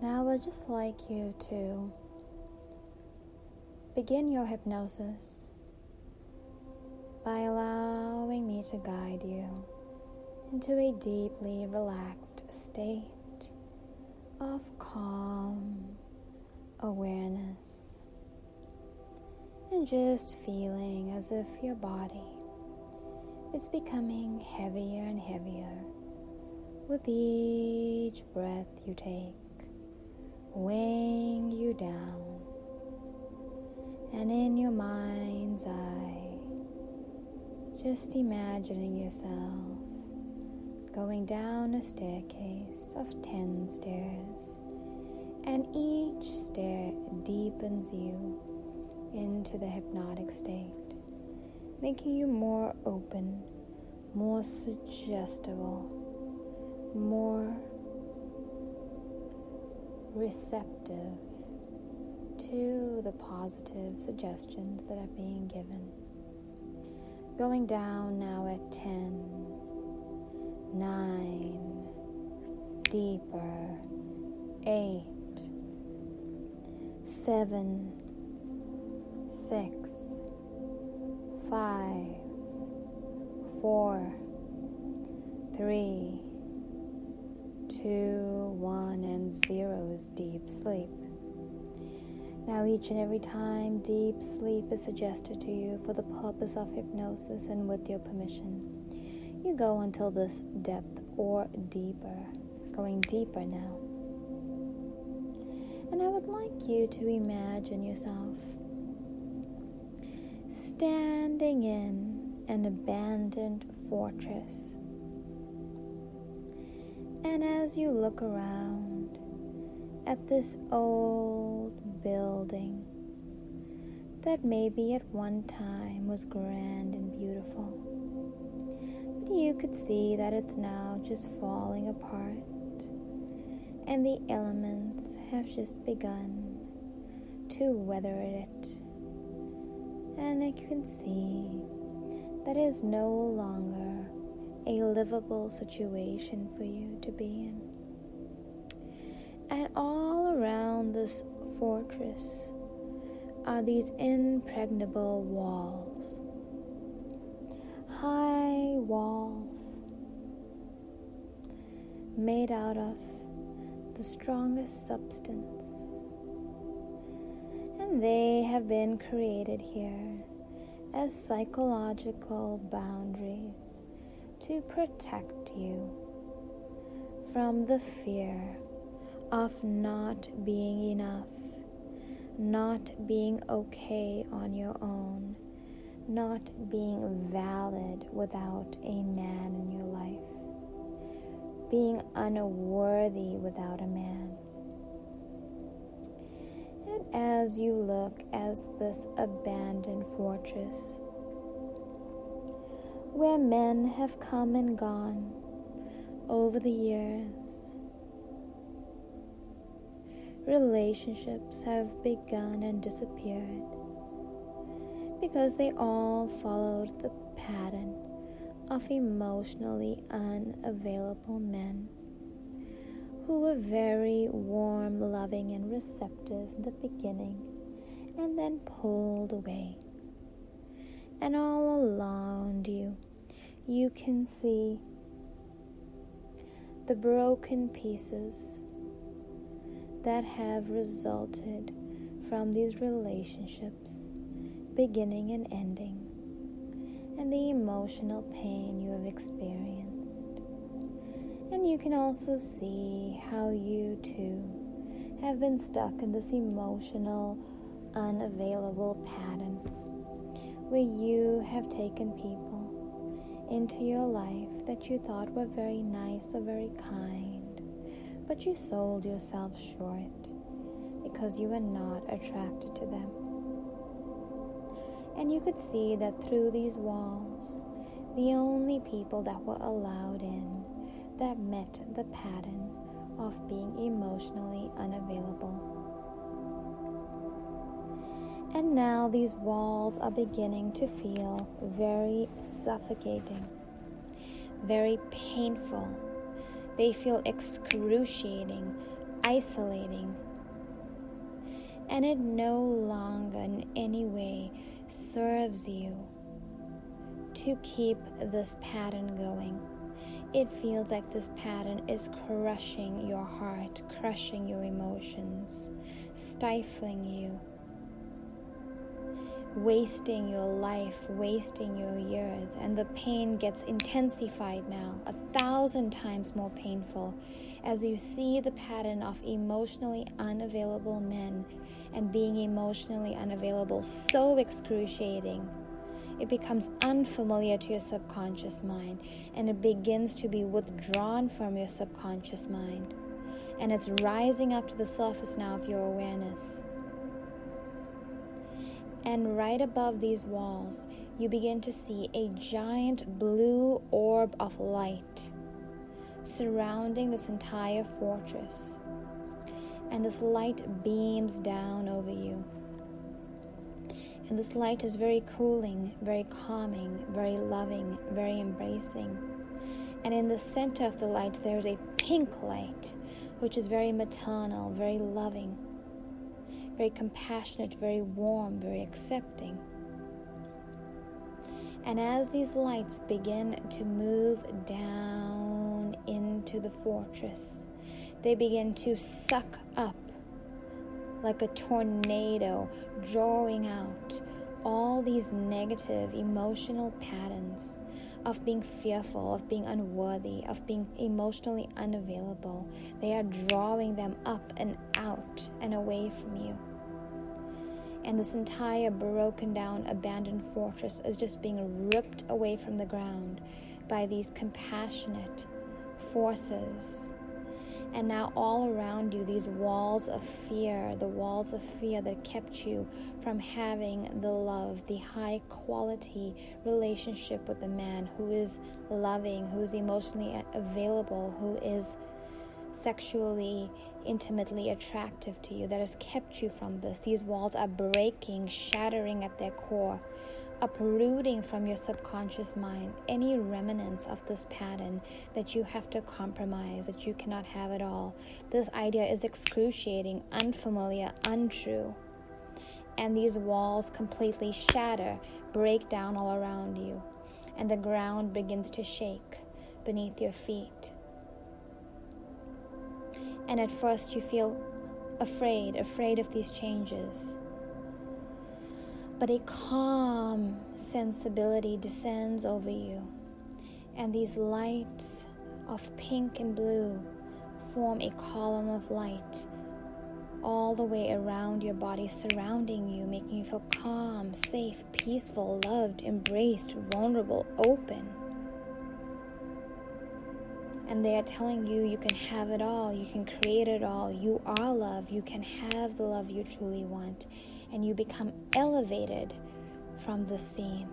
Now I would just like you to begin your hypnosis by allowing me to guide you into a deeply relaxed state of calm awareness, and just feeling as if your body is becoming heavier and heavier with each breath you take, weighing you down. And in your mind's eye, just imagining yourself going down a staircase of 10 stairs, and each stair deepens you into the hypnotic state, making you more open, more suggestible, more receptive to the positive suggestions that are being given. Going down now at 10, 9, deeper, 8, 7, 6, 5, 4, 3, 2, 1, and 0 is deep sleep. Now each and every time deep sleep is suggested to you for the purpose of hypnosis and with your permission, you go until this depth or deeper, going deeper now. And I would like you to imagine yourself standing in an abandoned fortress. And as you look around at this old building that maybe at one time was grand and beautiful, but you could see that it's now just falling apart, and the elements have just begun to weather it, and you can see that it is no longer a livable situation for you to be in. And all around this fortress are these impregnable walls, high walls made out of the strongest substance, and they have been created here as psychological boundaries to protect you from the fear of not being enough, not being okay on your own, not being valid without a man in your life, being unworthy without a man. And as you look at this abandoned fortress, where men have come and gone over the years, relationships have begun and disappeared because they all followed the pattern of emotionally unavailable men who were very warm, loving, and receptive in the beginning, and then pulled away. And all around you, you can see the broken pieces that have resulted from these relationships beginning and ending, and the emotional pain you have experienced. And you can also see how you too have been stuck in this emotional, unavailable pattern where you have taken people into your life that you thought were very nice or very kind, but you sold yourself short because you were not attracted to them. And you could see that through these walls, the only people that were allowed in that met the pattern of being emotionally unavailable. And now these walls are beginning to feel very suffocating, very painful. They feel excruciating, isolating, and it no longer in any way serves you to keep this pattern going. It feels like this pattern is crushing your heart, crushing your emotions, stifling you, wasting your life, wasting your years, and the pain gets intensified now, 1,000 times more painful, as you see the pattern of emotionally unavailable men and being emotionally unavailable so excruciating. It becomes unfamiliar to your subconscious mind, and it begins to be withdrawn from your subconscious mind, and it's rising up to the surface now of your awareness. And right above these walls, you begin to see a giant blue orb of light surrounding this entire fortress. And this light beams down over you. And this light is very cooling, very calming, very loving, very embracing. And in the center of the light, there is a pink light, which is very maternal, very loving, very compassionate, very warm, very accepting. And as these lights begin to move down into the fortress, they begin to suck up like a tornado, drawing out all these negative emotional patterns of being fearful, of being unworthy, of being emotionally unavailable. They are drawing them up and out and away from you. And this entire broken down, abandoned fortress is just being ripped away from the ground by these compassionate forces. And now all around you, these walls of fear, the walls of fear that kept you from having the love, the high quality relationship with a man who is loving, who is emotionally available, who is sexually, intimately attractive to you, that has kept you from this. These walls are breaking, shattering at their core, uprooting from your subconscious mind any remnants of this pattern that you have to compromise, that you cannot have it all. This idea is excruciating, unfamiliar, untrue. And these walls completely shatter, break down all around you, and the ground begins to shake beneath your feet. And at first you feel afraid of these changes. But a calm sensibility descends over you, and these lights of pink and blue form a column of light all the way around your body, surrounding you, making you feel calm, safe, peaceful, loved, embraced, vulnerable, open. And they are telling you, you can have it all, you can create it all, you are love, you can have the love you truly want, and you become elevated from the scene.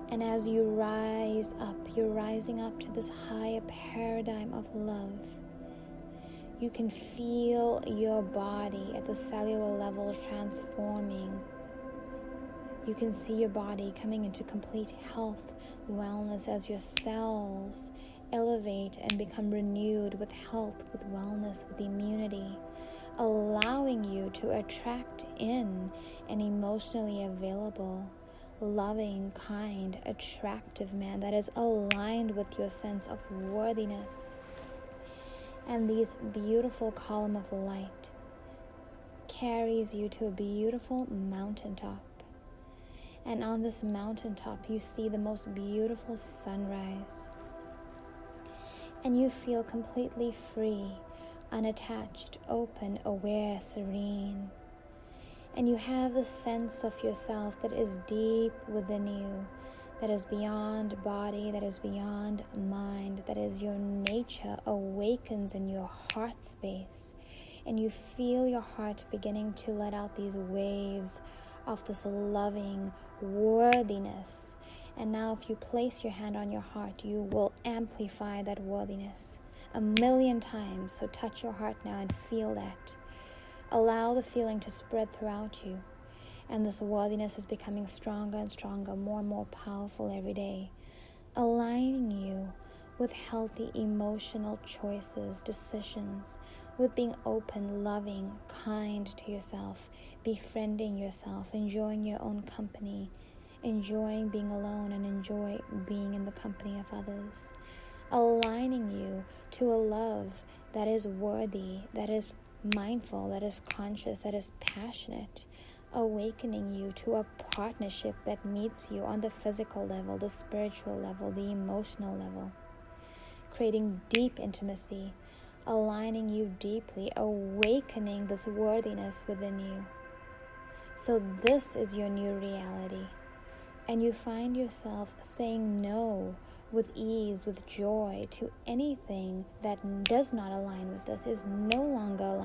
And as you rise up, you're rising up to this higher paradigm of love. You can feel your body at the cellular level transforming. You can see your body coming into complete health, wellness, as your cells elevate and become renewed with health, with wellness, with immunity, allowing you to attract in an emotionally available, loving, kind, attractive man that is aligned with your sense of worthiness. And these beautiful column of light carries you to a beautiful mountaintop. And on this mountaintop, you see the most beautiful sunrise. And you feel completely free, unattached, open, aware, serene. And you have the sense of yourself that is deep within you, that is beyond body, that is beyond mind, that is your nature, awakens in your heart space. And you feel your heart beginning to let out these waves of this loving worthiness. And now if you place your hand on your heart, you will amplify that worthiness 1,000,000 times. So touch your heart now and feel that. Allow the feeling to spread throughout you. And this worthiness is becoming stronger and stronger, more and more powerful every day, aligning you with healthy emotional choices, decisions, with being open, loving, kind to yourself, befriending yourself, enjoying your own company, enjoying being alone, and enjoy being in the company of others. Aligning you to a love that is worthy, that is mindful, that is conscious, that is passionate. Awakening you to a partnership that meets you on the physical level, the spiritual level, the emotional level. Creating deep intimacy, aligning you deeply, awakening this worthiness within you. So this is your new reality. And you find yourself saying no with ease, with joy, to anything that does not align with this, is no longer aligned.